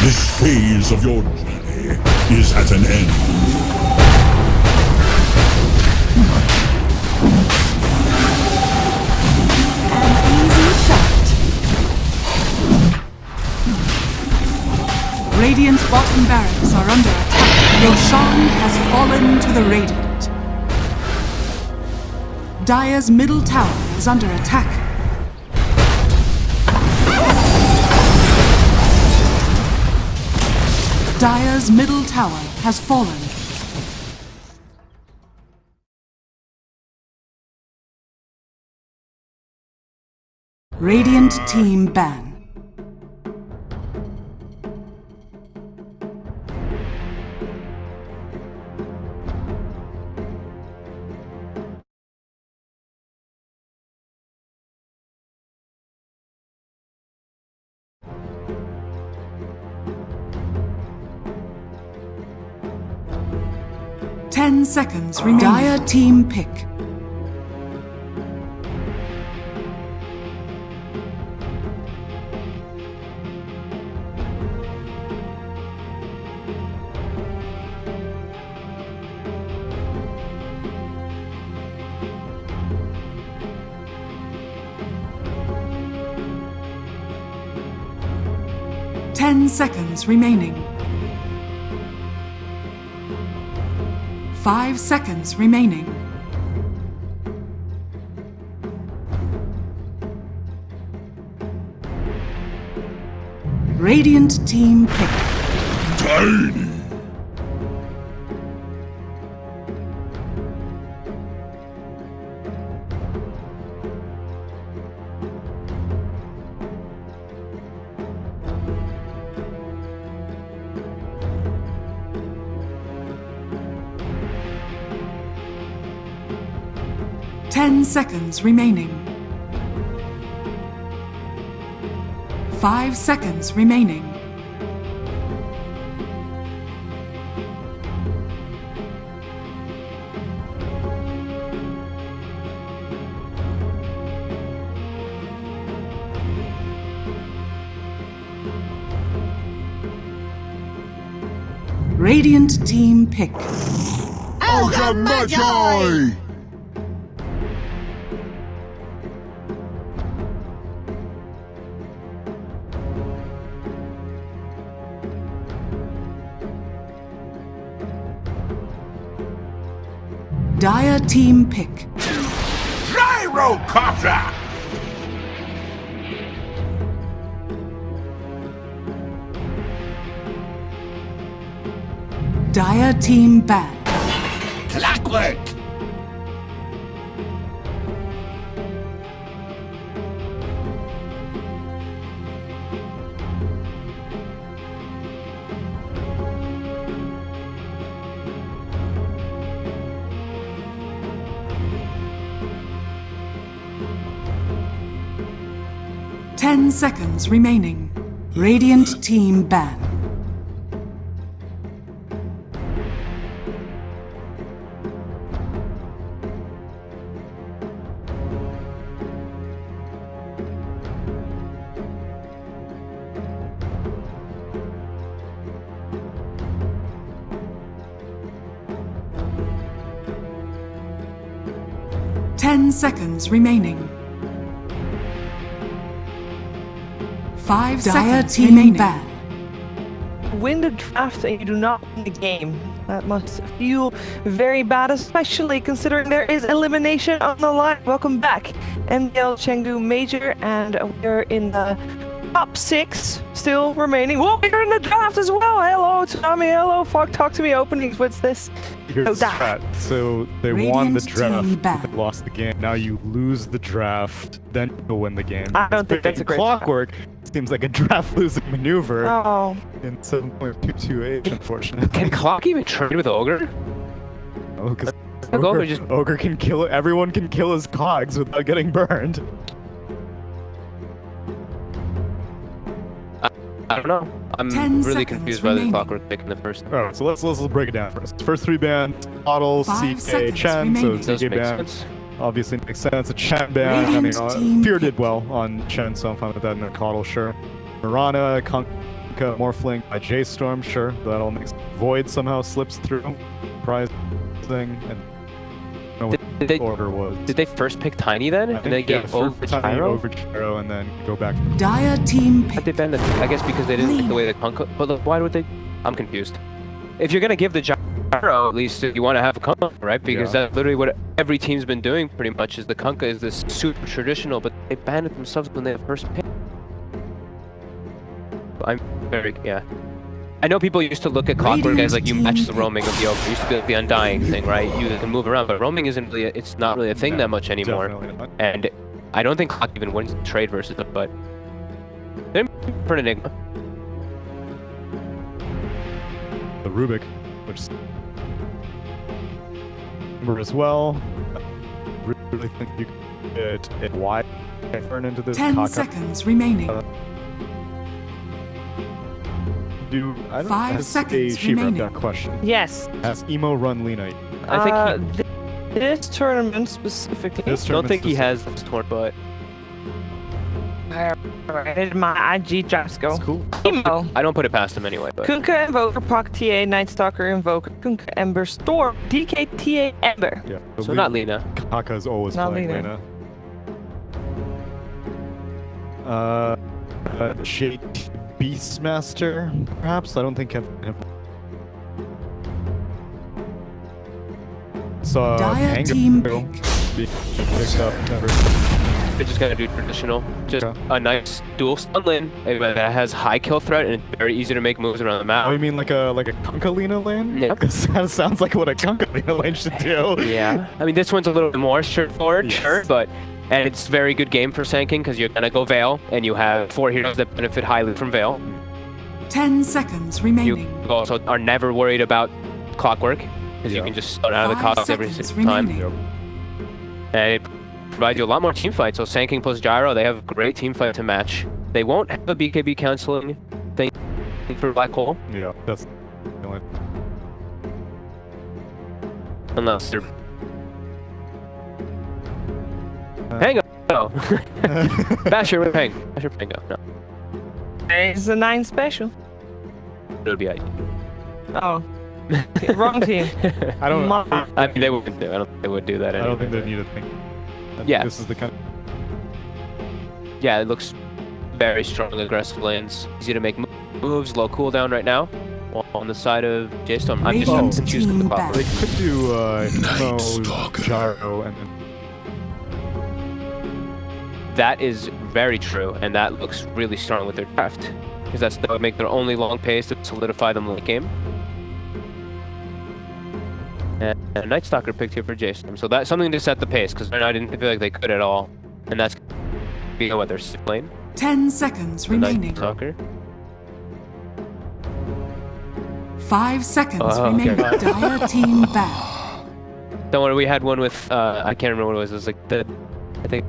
This phase of your journey is at an end. An easy shot. Radiant's bottom barracks are under attack. Roshan has fallen to the Radiant. Dire's middle tower is under attack. Dire's middle tower has fallen. Radiant team ban. Ten seconds remain. Dire team pick. Ten seconds remaining. 5 seconds remaining. Radiant team pick. Tiny. Ten seconds remaining. 5 seconds remaining. Radiant team pick. Ogre Magi! Dire team pick. Gyrocopter! Dire team ban. Clockwork! Ten seconds remaining. Radiant team ban. Ten seconds remaining. 5 seconds remaining. Ban. Win the draft and you do not win the game. That must feel very bad, especially considering there is elimination on the line. Welcome back, Mdl Chengdu Major, and we're in the top 6 still remaining. Whoa, we're in the draft as well. Hello, Tsunami. Hello, fuck. Talk to me openings. What's this? Here's that. So they won the draft, they lost the game. Now you lose the draft, then you'll win the game. I don't think that's a great clockwork. Seems like a draft losing maneuver. Oh. In 7.228, unfortunately. Can Clock even trade with Ogre? Oh, because Ogre just Ogre can kill. Everyone can kill his cogs without getting burned. I don't know. I'm 10 really seconds confused by the remaining. clockwork pick in the first. Alright, so let's break it down first. First 3 bans, Model, 5 CK, seconds Chen, so remaining. Does CK make ban sense. obviously makes sense. A Chen ban, Radiant team Fear pick. did well on Chen, so I'm fine with that. And then Coddle, sure. Mirana, Kunkka, Morphling by J.Storm, sure. That'll make sense. Void somehow slips through. Prize thing. And I don't know what Did they the order was. did they first pick Tiny then, I and then think, yeah, get first over Tiny, Gyro? over Gyro, and then go back. Dire team But pick. they banned it, I guess because they didn't like the way the Kunkka. But look, why would they? I'm confused. If you're gonna give the Gyro, at least you want to have a Kunkka, right? Because Yeah. that's literally what every team's been doing pretty much. Is the Kunkka is this super traditional, but they banned it themselves when they first picked. I'm very I know people used to look at Clockwork as like you match the roaming of the Ogre. It used to be like the Undying thing, right? You can move around, but roaming isn't really. It's not really a thing No, that much anymore. Definitely not. And I don't think Clock even wins the trade versus it, but they're for an Enigma. The Rubik, which is number as well. I really think you could get a wide turn into this 10 Kaka. seconds remaining. I don't 5 as seconds a Shiva, I've remaining. got a question. Yes. Has Emo run Lena? I think This tournament specifically. This I don't think he tournament's has this tournament, but I did my IG That's Jasco. cool. Emo. I don't put it past him anyway. But Kunkka Invoker, Pock TA, Night Stalker Invoker, Kunkka Ember, Storm, DK TA Ember. Yeah. so not Lena. Kaka's always Not playing Lena. Lena. Shake Beastmaster, perhaps? I don't think I've saw Dire Anger team being pick. picked up. They're just gonna do traditional, just Okay. a nice dual stun lane that has high kill threat and it's very easy to make moves around the map. Oh, you mean like a Kunkka Lena lane? Yeah. Because that sounds like what a Kunkka Lena lane should do. Yeah, I mean this one's a little bit more straightforward, Yes. sure, but and it's very good game for Sanking because you're gonna go Veil and you have 4 heroes that benefit highly from Veil. 10 seconds You remaining. also are never worried about Clockwork because you Yeah. can just stun out of the 5 cogs every seconds single time. remaining. And it provides you a lot more team fights. So Sanking plus Gyro, they have great team fight to match. They won't have a BKB canceling thing for Black Hole Yeah, that's the only. unless they're. Hang on. No. Basher with Hang. Basher with Pango. No. It's a 9 special. It would be ideal. Oh. Wrong team. I don't. Ma- I mean, they wouldn't do. I don't think they would do that. I Anyway. don't think they need a thing. I think Yeah. This is the kind. Yeah, it looks very strong, aggressive lanes. Easy to make moves. Low cooldown right now. On the side of J.Storm. I'm Radiant just confused with the team clock. back. They could do Emo, Stalker. Gyro, and then That is very true, and that looks really strong with their draft. Because that would make their only long pace to solidify them late game. And a Night Stalker picked here for J.Storm. So that's something to set the pace, because I didn't feel like they could at all. And that's being what their safe lane. 10 seconds The Night remaining. Stalker. 5 seconds Oh, remaining. God. Dire team back. Don't worry, we had one with, I can't remember what it was. It was like the, I think,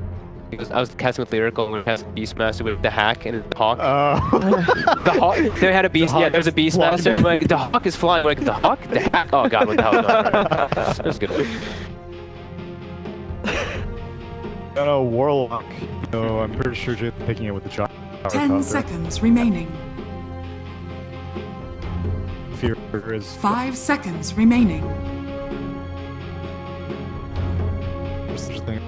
I was casting with Lyrical and we were casting Beastmaster with the Hack and the Hawk. The Hawk, they had a Beast, Hawk yeah, there's a is flying. Beastmaster. Like, the Hawk is flying, like, the Hawk? The Hack? Oh god, what the hell is going on? That was good. no, Warlock. No, I'm pretty sure Jay's picking it with the Gyro. 10 seconds remaining. Fear is 5 seconds remaining. there's such a thing.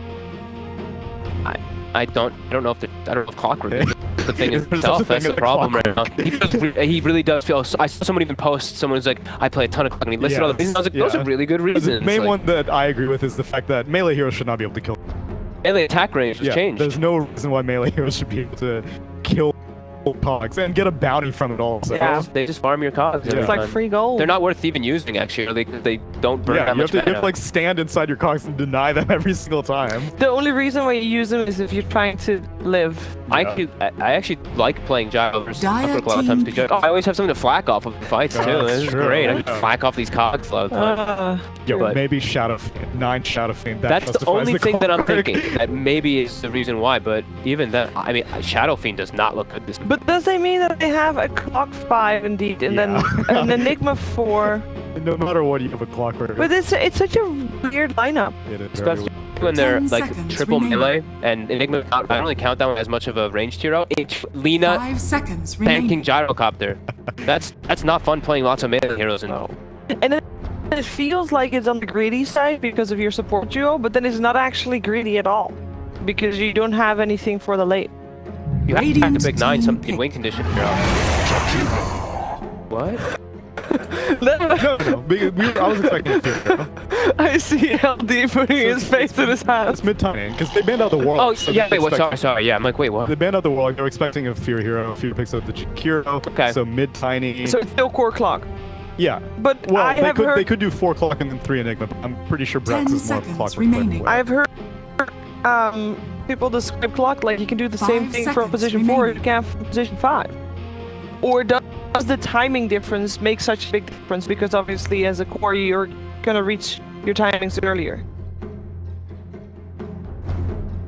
I don't know if Clockwork is the thing There's such a itself. thing That's the as a problem right now. Clockwork. He really does feel. I saw someone even post. Someone's like, I play a ton of Clock, and he listed all the reasons. I was like, those Yeah. are really good The reasons. main Like, one that I agree with is the fact that melee heroes should not be able to kill. melee attack range has Yeah, changed. there's no reason why melee heroes should be able to kill cogs and get a bounty from it also. Yeah. They just farm your cogs. Yeah. every It's like time. free gold. They're not worth even using actually. They don't burn Yeah, that you much have to mana. like stand inside your cogs and deny them every single time. The only reason why you use them is if you're trying to live. I Yeah. actually like playing Gyro versus Dire Clockwork a lot of times team because I always have something to flack off of the fights too. That's This is true, great. I yeah. can flack off these cogs a lot of times. Yo, But- maybe Shadow Fiend, 9 Shadow Fiend. That That's the justifies only thing that I'm Clockwork. thinking. That maybe is the reason why, but even then, I mean, Shadow Fiend does not look good this. But does that mean that they have a clock 5 indeed, and then an Enigma 4? No matter what, you have a Clockwork. But it's such a weird lineup. It is very Especially when they're 10 like seconds triple remaining. melee, and Enigma, I don't really count that one as much of a ranged hero. It's Lena 5 seconds tanking remaining. Gyrocopter. That's not fun playing lots of melee heroes in. And it feels like it's on the greedy side because of your support duo, but then it's not actually greedy at all. Because you don't have anything for the late. You have to Radiant pick 9 team some in pick. win condition. What? No, I was expecting it to. I see LD putting his face in his hands. It's mid-timing, because they banned out the Warlock. Oh, so yeah, they wait, what? expect- Sorry, yeah. I'm like, wait, what? They banned out the Warlock, they were expecting a Fear Hero. Fear picks up the Hero. Okay. So mid-tiny. So it's still core clock. Yeah. But Well, I have they heard could do 4 clock and then 3 Enigma, but I'm pretty sure Brax 10 is more seconds Clockwork. remaining. I've heard people describe clock like you can do the same 5 thing from seconds position 4 as remaining. you can from position 5. Or does the timing difference make such a big difference? Because obviously as a core you're gonna reach your timings earlier.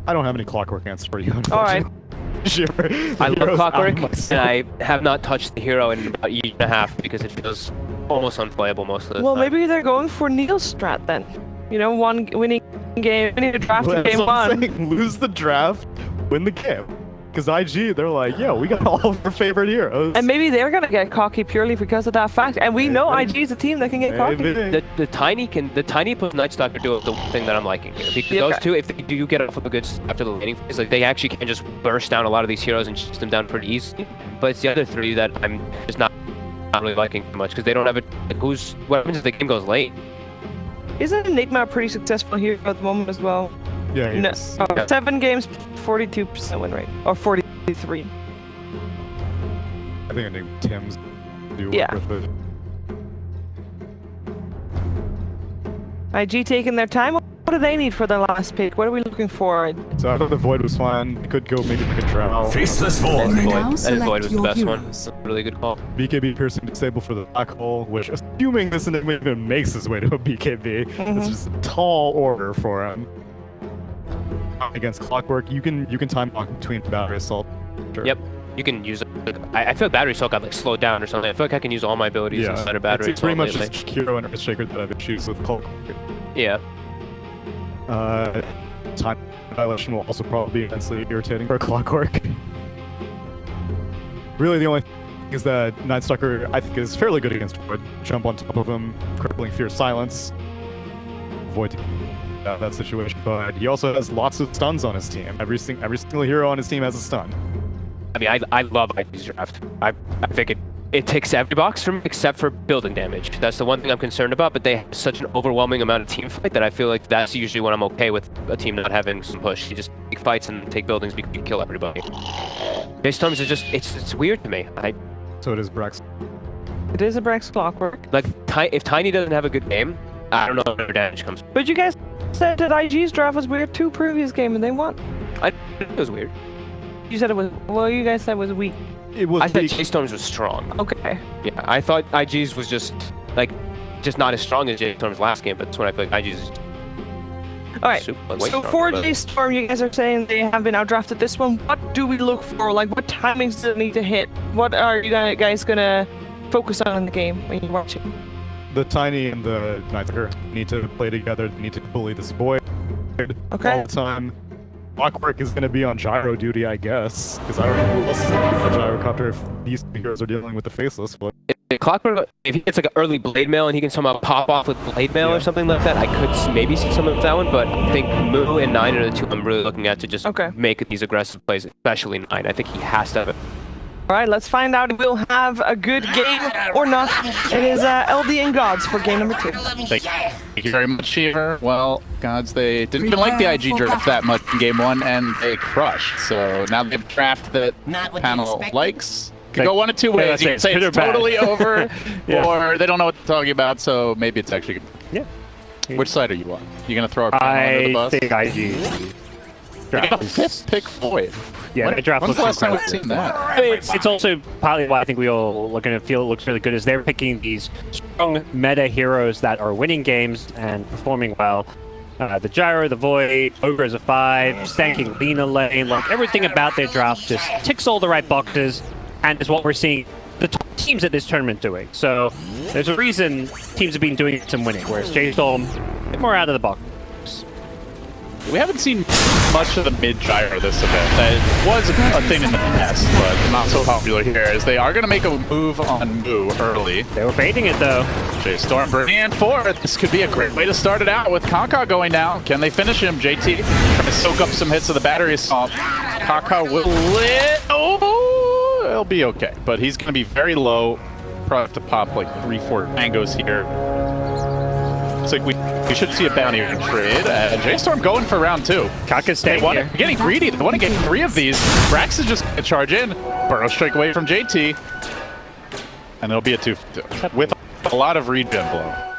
I don't have any Clockwork answers for you. Alright. Sure. I love Clockwork, and and I have not touched the hero in about a year and a half because it feels almost unplayable most of the Well, time. maybe they're going for Neil's strat then. You know, winning a draft in game 1. Lose the draft, win the game. Because IG, they're like, yo, we got all of our favorite heroes. And maybe they're gonna get cocky purely because of that fact. And we know IG is a team that can get cocky. Maybe. The tiny plus Night Stalker do the one thing that I'm liking here because Yeah. those two, if they do get off of a good start after the laning phase, like they actually can just burst down a lot of these heroes and chase them down pretty easily. But it's the other 3 that I'm just not really liking too much because they don't have it. Like, what happens if the game goes late? Isn't Enigma pretty successful here at the moment as well? Yeah, No, yes. 7 games, 42% win rate, or 43. I think I knew Tim's do work Yeah. with it. IG taking their time. What do they need for their last pick? What are we looking for? So I thought the Void was fine. It could go maybe like a Drow. Faceless And Void. Now Void, and select Void was the your best one. heroes. A really good call. BKB piercing disable for the Black Hole, which, assuming this Enigma even makes his way to a BKB, it's just a tall order for him. Against Clockwork, you can time block between Battery Assault. Sure. Yep. You can use it. I feel like Battery Assault got like slowed down or something. I feel like I can use all my abilities Yeah, inside of Battery it's pretty Assault much lately. just Kiro and Earthshaker that have issues with Clockwork. Yeah. Time dilation will also probably be immensely irritating for Clockwork. Really, the only thing is that Night Stalker, I think, is fairly good against Void. Jump on top of him, crippling Fear Silence. Void that situation, but he also has lots of stuns on his team. Every single hero on his team has a stun. I mean, I love IG's draft. I think it ticks every box from except for building damage. That's the one thing I'm concerned about, but they have such an overwhelming amount of team fight that I feel like that's usually when I'm okay with a team not having some push. You just take fights and take buildings because you kill everybody. J.Storms is just, it's weird to me. So it is Brax. It is a Brex Clockwork. Like, if Tiny doesn't have a good game, I don't know where damage comes. But you guys said that IG's draft was weird 2 previous game and they won. It was weird. You said it was, well, you guys said it was weak. It was I thought weak. J.Storms was strong. Okay. Yeah, I thought IG's was just not as strong as J.Storm's last game, but that's when I feel like IG's is Alright. super, way So stronger, for but- J.Storm, you guys are saying they have been outdrafted this one. What do we look for? Like, what timings do they need to hit? What are you guys gonna focus on in the game when you're watching? The Tiny and the Night Stalker need to play together. They need to bully this Void Okay. all the time. Clockwork is going to be on gyro duty, I guess, because I don't know who else is on the gyrocopter if these heroes are dealing with the Faceless. But If Clockwork, if he gets like an early blade mail and he can somehow pop off with blade mail Yeah. or something like that, I could maybe see some of that one. But I think Moo and Nine are the two I'm really looking at to just Okay. make these aggressive plays, especially Nine. I think he has to have All right, let's find out if we'll have a good game or not. It is LD and Gods for game number 2. Thank you very much, Cheever. Well, Gods, they didn't even like the IG draft that much in game 1, and they crushed. So now they have a draft that panel likes. Could go one of two ways. You can say it's totally over, or they don't know what they're talking about, so maybe it's actually good. Yeah. Which side are you on? You going to throw our panel under the bus? I think IG. You got a 5th pick Void. Yeah, the draft When's looks the last time we've incredible. seen that? I mean, it's also partly why I think we all are going to feel it looks really good is they're picking these strong meta heroes that are winning games and performing well. The Gyro, the Void, Ogre is a 5, stanking Lina lane, like everything about their draft just ticks all the right boxes and is what we're seeing the top teams at this tournament doing. So there's a reason teams have been doing some winning, whereas J.Storm, a bit more out of the box. We haven't seen much of the mid-gyro this event. That was a thing in the past, but not so popular here, as they are going to make a move on Moo early. They were baiting it, though. J.Storm bringing in 4. This could be a great way to start it out with Kaka going down. Can they finish him? JT trying to soak up some hits of the battery assault. Kaka will lit. Oh, it'll be okay, but he's going to be very low. Probably have to pop like 3-4 mangoes here. Looks like we should see a bounty trade. J.Storm going for round 2. Kaka's staying here. Getting greedy. They want to get 3 of these. Brax is just going to charge in. Burrow strike away from JT. And it'll be a 2-2 with a lot of regen blow.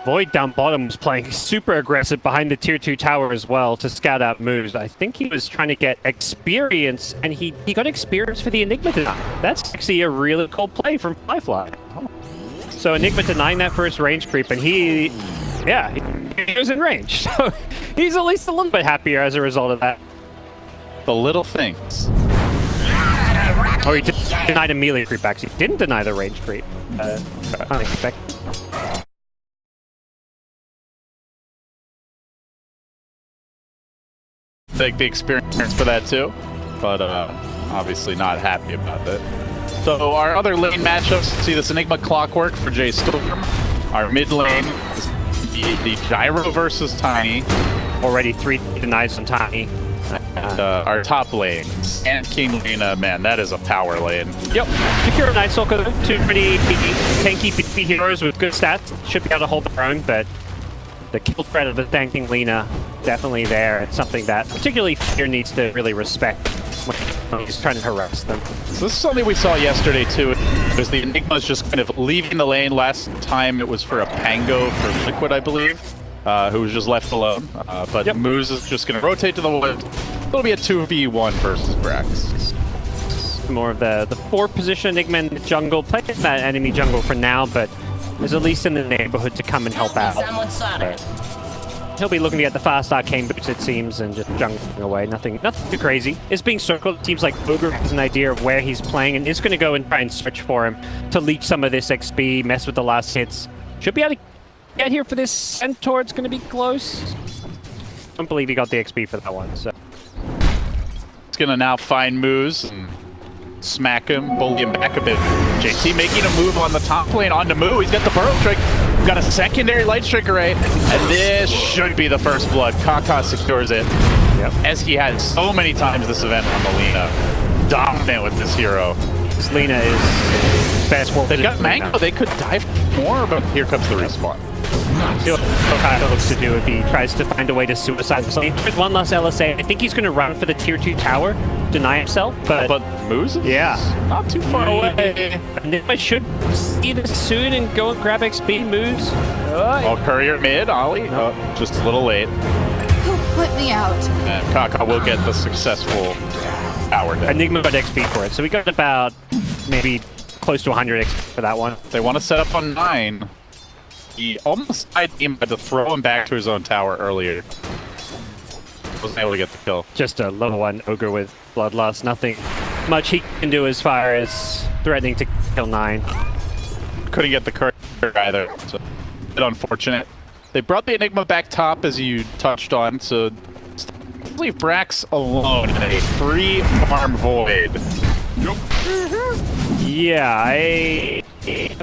Void down bottom was playing super aggressive behind the tier 2 tower as well to scout out moves. I think he was trying to get experience, and he got experience for the Enigma deny. That's actually a really cool play from Flyfly. So Enigma denying that first range creep, and he was in range. So he's at least a little bit happier as a result of that. The little things. Oh, he denied a melee creep, actually. He didn't deny the range creep. Unexpected. Take the experience for that too, but obviously not happy about it. So our other lane matchups, see this Enigma Clockwork for J.Storm. Our mid lane is the Gyro versus Tiny. Already 3 denies on Tiny. And our top lane, and King Lina, man, that is a power lane. Yep. Secure Night Stalker, 2 pretty tanky BP heroes with good stats. Should be able to hold their own, but the kill threat of the tanking Lina definitely there. It's something that particularly Fear needs to really respect when he's trying to harass them. So this is something we saw yesterday too. Because the Enigma's just kind of leaving the lane. Last time it was for a Pango for Liquid, I believe, who was just left alone. But Moose is just going to rotate to the wood. It'll be a 2v1 versus Brax. More of the 4 position Enigma in the jungle, playing that enemy jungle for now, but is at least in the neighborhood to come and help out. He'll be looking to get the fast arcane boots, it seems, and just jungling away. Nothing too crazy. It's being circled. It seems like Ogre has an idea of where he's playing and is going to go and try and search for him to leech some of this XP, mess with the last hits. Should be able to get here for this Centaur. It's going to be close. I don't believe he got the XP for that one, so. It's going to now find Moose and smack him, bully him back a bit. JT making a move on the top lane onto Moo. He's got the Burrow Strike. We've got a secondary Light Strike array, and this should be the first blood. Kaka secures it, as he has so many times this event on the Lina. Dominant with this hero. This Lina is fast world. They've got Mango. They could dive more, but here comes the respawn. See what Kaka looks to do if he tries to find a way to suicide the lane. There's one last LSA. I think he's going to run for the tier 2 tower, deny himself, but Moose is not too far away. Enigma should see this soon and go and grab XP moves. Oh, Courier mid, Ollie. Just a little late. Who put me out? And Kaka will get the successful power down. Enigma got XP for it, so we got about maybe close to 100 XP for that one. They want to set up on 9. He almost tried to throw him back to his own tower earlier. Wasn't able to get the kill. Just a level 1 Ogre with Bloodlust. Nothing much he can do as far as threatening to kill 9. Couldn't get the courier either, so a bit unfortunate. They brought the Enigma back top, as you touched on, so leave Brax alone in a free farm void. Yeah, I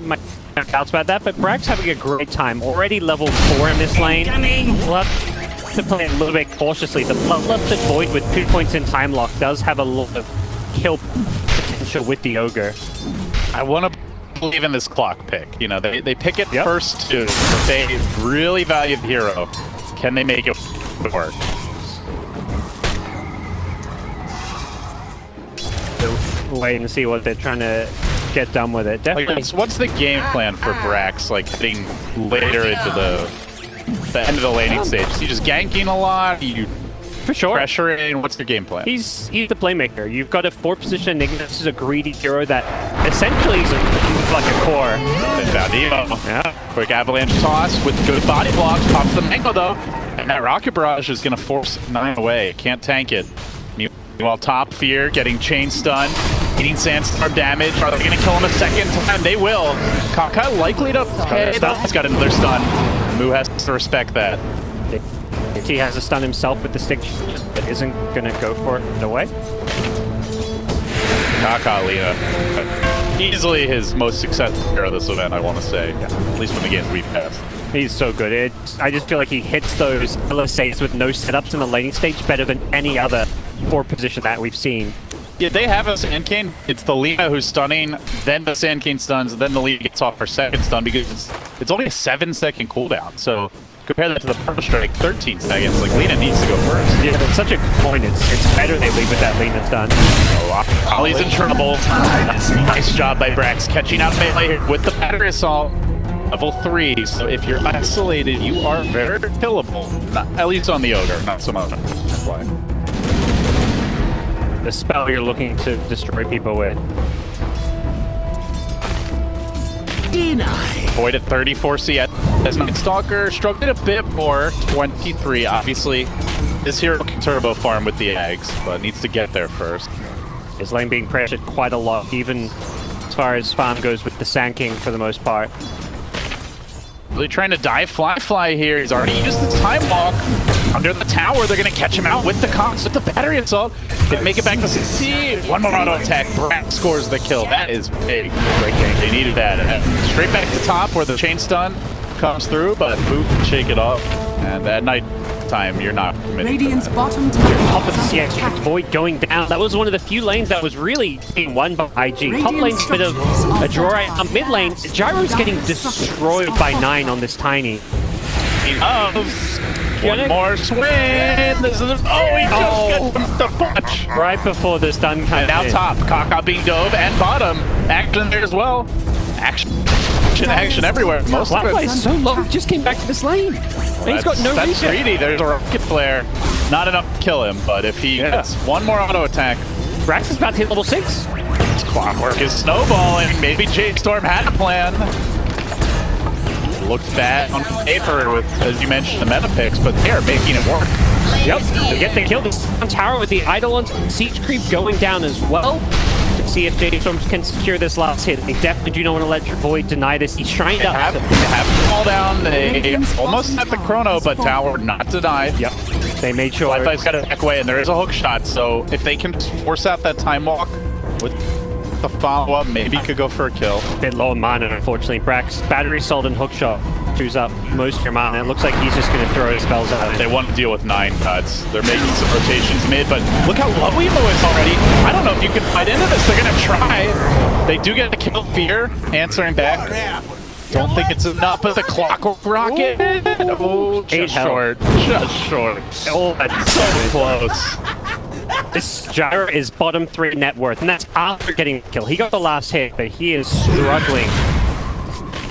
might have doubts about that, but Brax having a great time. Already level 4 in this lane. We'll have to play a little bit cautiously. The Bloodlusted Void with 2 points in time lock does have a lot of kill potential with the Ogre. I want to believe in this clock pick. You know, they pick it first too, but they really value the hero. Can they make it work? So wait and see what they're trying to get done with it. Definitely. Like, what's the game plan for Brax, like, heading later into the end of the laning stage? Is he just ganking a lot? You For sure. pressuring? What's the game plan? He's the playmaker. You've got a 4-position Invictus is a greedy hero that essentially is like a core. And Mdl. Yeah. Quick avalanche toss with good body blocks. Pops the mango though. And that rocket barrage is going to force 9 away. Can't tank it. Meanwhile, top Fear getting chain stun. Eating sandstorm damage. Are they going to kill him a second time? They will. Kaka likely to pay. He's got another stun. Moo has to respect that. He has a stun himself with the stick, but isn't going to go for it away. Kaka Lina. Easily his most successful hero this event, I want to say. Yeah. At least from the games we've passed. He's so good. I just feel like he hits those LSAs with no setups in the laning stage better than any other 4-position that we've seen. Yeah, they have a Sand Cane. It's the Lina who's stunning, then the Sand Cane stuns, then the Lina gets off her second stun because it's only a 7-second cooldown. So compare that to the Purple Strike, 13 seconds. Like, Lina needs to go first. Yeah, that's such a good point. It's better they leave with that Lina stun. Oh, Ollie's in trouble. Nice job by Brax catching out melee here with the battery assault. Level 3, so if you're isolated, you are very killable. Not, at least on the Ogre, not so much. That's why. The spell you're looking to destroy people with. Void at 34 CS. As Night Stalker struggled a bit more, 23. Obviously, this hero can turbo farm with the eggs, but needs to get there first. His lane being pressured quite a lot, even as far as farm goes with the Sand King for the most part. Really trying to dive fly here. He's already used his time walk. Under the tower, they're going to catch him out with the Cox, with the battery assault. They make it back to CC. One more auto attack. Brax scores the kill. That is big. Great game. They needed that. And straight back to top where the chain stun comes through, but Boop can shake it off. And at night time, you're not committing. Radiant's bottom Top tower of the is under CX, attack. Void going down. That was one of the few lanes that was really being won by IG. Top lane's a bit of a draw. On mid lane, Gyro's getting destroyed by 9 on this Tiny. One more swing. This is he just gets the punch. Right before the stun comes And now in. top. Kaka being dove and bottom. Action there as well. Action everywhere. Most of Blacklight it. is so low, he just came back to this lane. And he's got no That's reason. greedy. There's a rocket flare. Not enough to kill him, but if he gets one more auto attack, Brax is about to hit level 6. his clockwork is snowballing. Maybe J.Storm had a plan. Looked bad on paper with, as you mentioned, the meta picks, but they're making it work. Yep, they get the kill. This tower with the Eidolon siege creep going down as well. To see if J.Storm can secure this last hit. They definitely do not want to let Void deny this. He's trying to Have to fall down. They almost had the chrono, but tower not denied. Yep, they made sure. Wi-Fi's got to back away, and there is a hook shot, so if they can force out that time walk with the follow-up, maybe could go for a kill. Bit low on mana, unfortunately. Brax, battery sold and hookshot chews up most of your mana. It looks like he's just going to throw his spells out. They want to deal with 9 cuts. They're making some rotations mid, but look how low Emo is already. I don't know if you can fight into this. They're going to try. They do get the kill Fear, answering back. Don't think it's enough, but the clockwork rocket. Oh, just short. Just short. Oh, that's So close. This Gyro is bottom 3 net worth, and that's after getting the kill. He got the last hit, but he is struggling.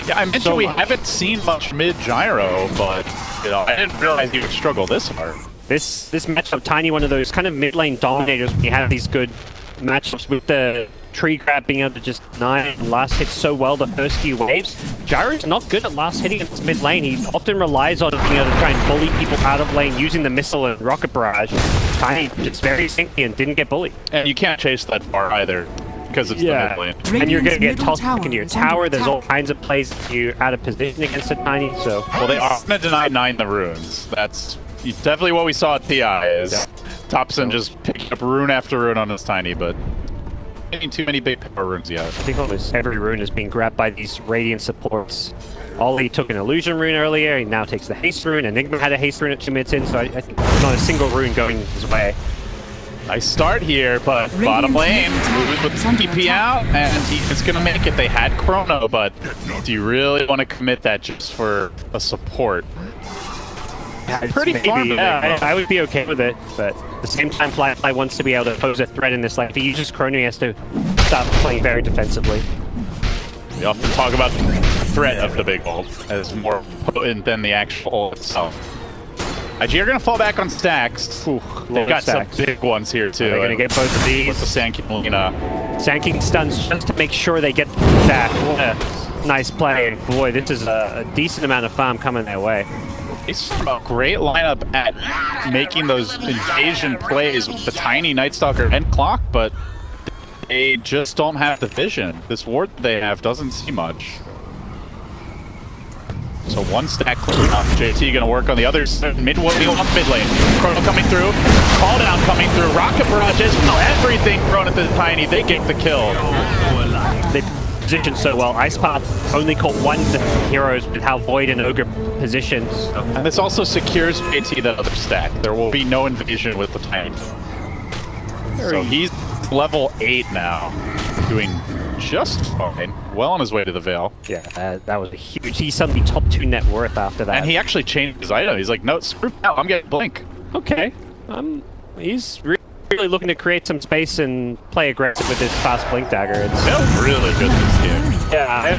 Yeah, I mentioned we haven't seen much mid Gyro, but you know, I didn't realize he would struggle this hard. This matchup, Tiny, one of those kind of mid lane dominators when you have these good matchups with the tree grab being able to just deny and last hit so well the first few waves. Gyro's not good at last hitting its mid lane. He often relies on being able to try and bully people out of lane using the missile and rocket barrage. Tiny just very sinky and didn't get bullied. And you can't chase that far either, because it's the mid lane. And you're going to get Radiant's tossed middle back into your tower is tower. under There's all attack. kinds of plays if you're out of position against a Tiny, so... Well, they are going to deny 9 the runes. That's definitely what we saw at PI, is Topson just picking up rune after rune on his Tiny, but getting too many big power runes yet. I think almost every rune is being grabbed by these Radiant supports. Ollie took an Illusion rune earlier, he now takes the Haste rune. Enigma had a Haste rune at 2 minutes in, so I think there's not a single rune going his way. Nice start here, but bottom lane, moving with the TP out, and he's gonna make it. They had Chrono, but do you really want to commit that just for a support? Pretty far. Yeah, I would be okay with it, but at the same time, Fly wants to be able to pose a threat in this lane. If he uses Chrono, he has to start playing very defensively. We often talk about the threat of the big ult as more potent than the actual ult itself. IG are going to fall back on stacks. Ooh, They've got stacks. some big ones here, too. They're going to get both of these. With the Sand King Lina. Sand King stuns just to make sure they get back. What a nice play. Boy, this is a decent amount of farm coming their way. It's a great lineup at making those invasion plays with the tiny Night Stalker and Clock, but they just don't have the vision. This ward they have doesn't see much. So one stack clear enough. JT gonna work on the other side. Mid lane. Chrono coming through. Call down coming through. Rocket barrages. Everything thrown at the tiny. They get the kill. They positioned so well. Ice Path only caught one of the heroes with how Void and Ogre positions. And this also secures JT the other stack. There will be no invasion with the tiny. So he's level 8 now. Doing just fine. Well on his way to the Veil. Yeah, that was a huge... He's suddenly top 2 net worth after that. And he actually changed his item. He's like, no, screw out. I'm getting Blink. Okay. He's really looking to create some space and play aggressive with his fast Blink Dagger. It's really good this game. Yeah.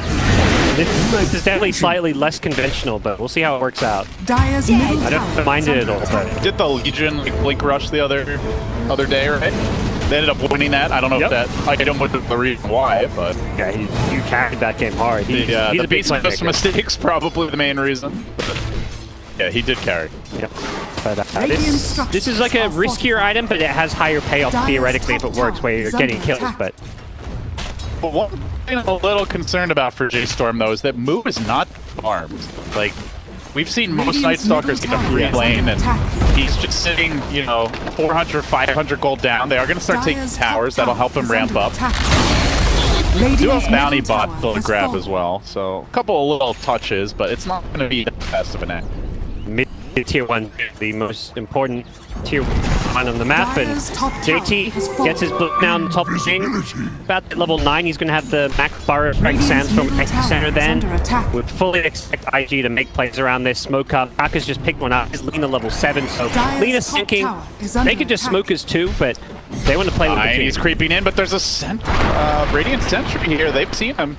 This is definitely slightly less conventional, but we'll see how it works out. Dire's middle I don't mind it at all, but... Did the Legion like Blink Rush the other day, right? They ended up winning that. I don't know if that item was the reason why, but... Yeah, you carried that game hard. He's the a big beast mistakes probably the main reason. But yeah, he did carry. Yep. But this is like a riskier item, but it has higher payoff theoretically if it works, where you're getting kills, but... But one thing I'm a little concerned about for J.Storm, though, is that Moo is not farmed. Like, we've seen most Night Stalkers get a free lane, and he's just sitting, 400, 500 gold down. They are going to start taking towers. That'll help him ramp up. They do have bounty bot to grab as well, so a couple of little touches, but it's not going to be the best of an act. Tier 1, the most important Tier 1 on the map, and JT gets his book now on the top lane. About at level 9, he's going to have the max Burrow Strike Sandstorm center then. Would fully expect IG to make plays around this. Smoke up. Aka's just picked one up. He's Lina level 7, so Lina's thinking they could just smoke us too, but they want to play with the team. He's creeping in, but there's a Radiant Sentry here. They've seen him.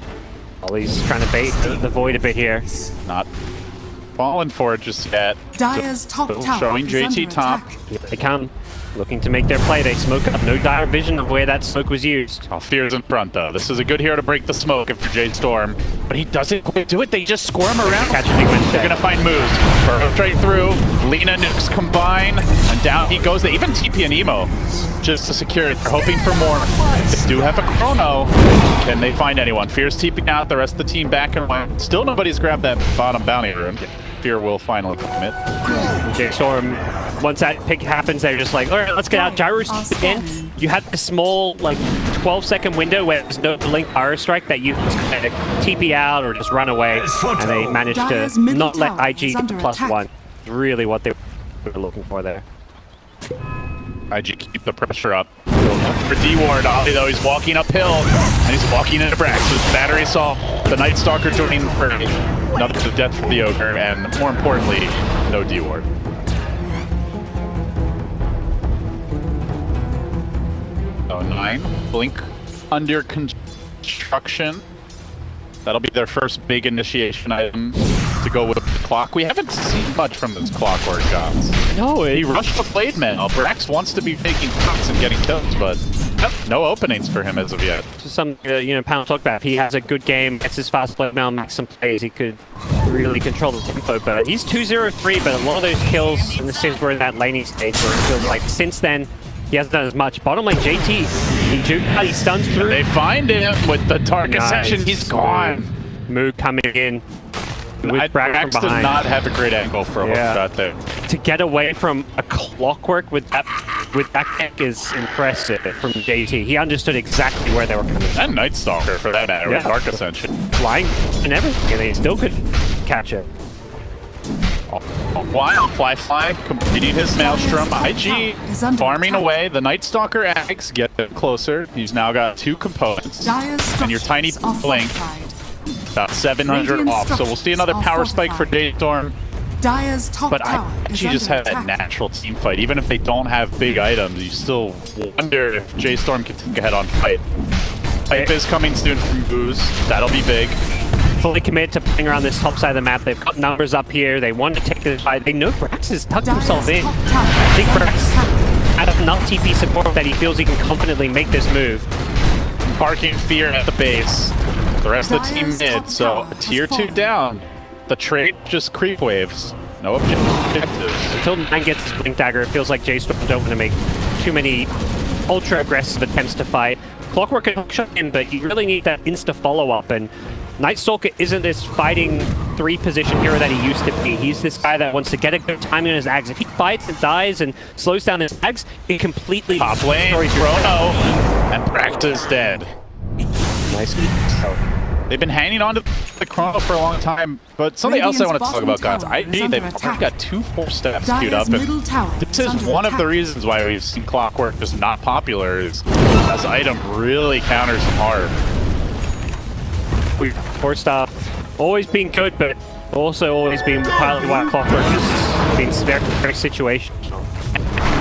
Well, he's trying to bait the Void a bit here. Not falling for it just yet. Dire's top tower showing JT top. Here they come, looking to make their play. They smoke up. No dire vision of where that smoke was used. Oh, Fear's in front, though. This is a good hero to break the smoke if you're J.Storm. But he doesn't quite do it. They just squirm around. They're going to find moves. Burrow straight through. Lina nukes combine. And down he goes. They even TP an Emo just to secure it. They're hoping for more. They do have a Chrono. Can they find anyone? Fear's TPing out. The rest of the team back and away. Still nobody's grabbed that bottom bounty rune. Fear will finally commit. J.Storm, once that pick happens, they're just like, all right, let's get out. Gyro's in. You had a small, 12-second window where there's no Blink Pyro Strike that you just kind of TP out or just run away, and they managed to not let IG get the +1. Really what they were looking for there. IG keep the pressure up. For D-Ward, though, he's walking uphill, and he's walking into Brax's battery assault. The Night Stalker joining the party. Another to death for the Ogre, and more importantly, no D-Ward. Oh, 9. Blink under construction. That'll be their first big initiation item to go with the clock. We haven't seen much from this Clockwork Gods. No, he rushed the Blade Man. Brax wants to be making cuts and getting kills, but no openings for him as of yet. Just some, Pound talked about. If he has a good game, gets his fast Blade Man, makes some plays, he could really control the tempo. But he's 2-0-3, but a lot of those kills, in the sense we're in that laning stage where it feels like since then, he hasn't done as much. Bottom lane, JT, he juked out, he stuns through. They find him with the Dark Ascension, he's gone. Moo coming in. Brax did not have a great angle for a hook shot there. To get away from a Clockwork with that deck is impressive from JT. He understood exactly where they were coming from. And Night Stalker, for that matter, with Dark Ascension. Flying and everything, and they still could catch it. While Fly completing his Maelstrom, IG farming away. The Night Stalker eggs get closer. He's now got 2 components. And your tiny blink, about 700 off. So we'll see another power spike for J.Storm. But IG just had a natural team fight. Even if they don't have big items, you still wonder if J.Storm can take a head-on fight. Pipe is coming soon from Booze. That'll be big. Fully committed to playing around this top side of the map. They've got numbers up here. They want to take this fight. They know Brax has tucked himself in. I think Brax had enough TP support that he feels he can confidently make this move. Barking fear at the base. The rest of the team mid, so a tier 2 down. The trade just creep waves. No objectives. Until 9 gets his Blink Dagger, it feels like J.Storm don't want to make too many ultra-aggressive attempts to fight. Clockwork can shut in, but you really need that insta-follow-up, and Night Stalker isn't this fighting 3 position hero that he used to be. He's this guy that wants to get a good timing on his Ags. If he fights and dies and slows down his Ags, it completely top lane, Chrono, and Practice dead. Nice. They've been hanging on to the Chrono for a long time, but something else I want to talk about, guys. They've already got 2 4-steps queued up, and this is one of the reasons why we've seen Clockwork just not popular, is this item really counters him hard. 4-star, always been good, but also always been partly why Clockwork has been very, very situational.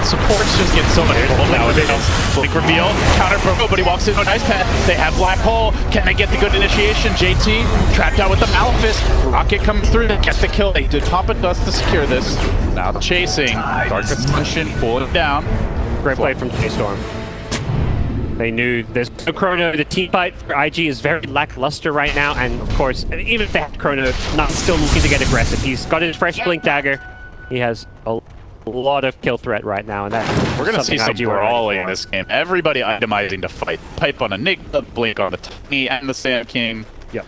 Supports just get so much gold nowadays. Blink reveal, counter broke, but he walks into a nice path. They have Black Hole. Can they get the good initiation? JT trapped out with the Malefice. Rocket coming through to get the kill. They did pop a dust to secure this. Now chasing. Dark Ascension, pulling it down. Great play from J.Storm. They knew there's no Chrono. The team fight for IG is very lackluster right now, and of course, even if they have Chrono, not still looking to get aggressive. He's got his fresh Blink Dagger. He has a lot of kill threat right now, and that we're gonna see some brawling in this game. Everybody itemizing to fight. Pipe on Enigma, Blink on the Tiny, and the Sand King. Yep.